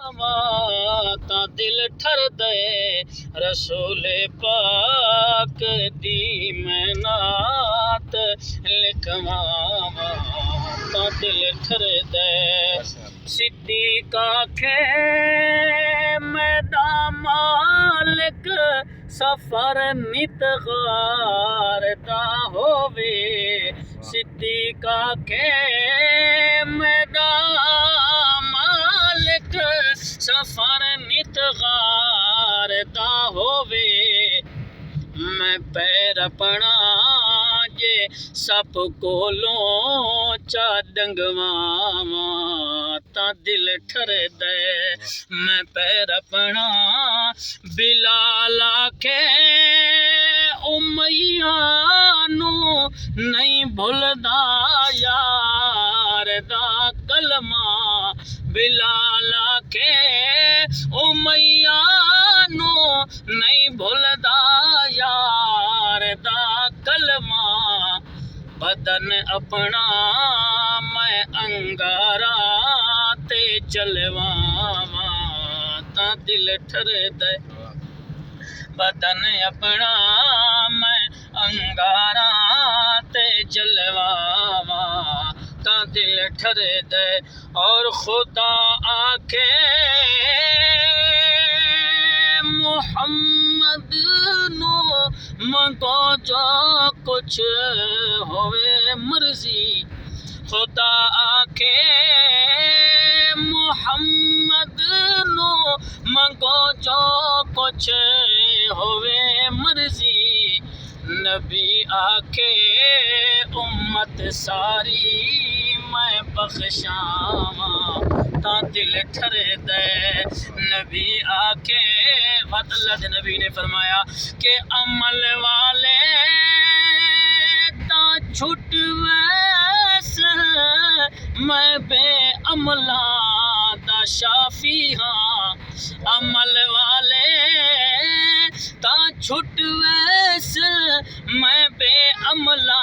ता दिल ठर दे रसूल पाक दी मैं नात लिखवावा ता दिल ठर दे सिद्दीक़ आखे मैदा मालिक सफर नित गार दा होवे सिद्दीक़ आखे मैदा मालिक सफर नित गार दा होवे मैं पैर अपना जे सप कोलों चा डंगवावा ता दिल ठर दे मैं पैर अपना बिलाल आखे उमैया नू नहीं भुलदा यार दा कलमा बिलाल आखे उमैया नू नहीं भुलदा यार दा कलमा बदन अपना मैं अंगारा ते चलवावा ता दिल ठर दे बदन अपना मैं अंगारा ते जलवावा ता दिल ठर दे और खुदा आखे मुहम्मद नो मंगो जो कुछ होवे मर्जी खुदा आखे मुहम्मद नो मंगो जो कुछ होवे मर्जी नबी आखे उम्मत सारी मैं बख्शावा ता दिल ठर दे नबी आखे अल्लाह के नबी ने फरमाया कि अमल वाले ता छुट वैस मैं बेअमला दा शाफी हाँ अमल वाले ता छुट वैस मैं बेअमला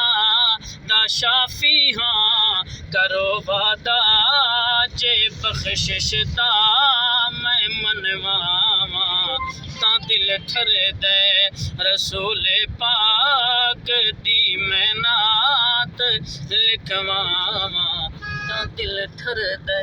दा शाफी हाँ करो वादा जे बख्शिश दा मैं मनवावा ता दिल ठर दे रसूल पाक दी मैं नात लिखवावा ता दिल ठर दे।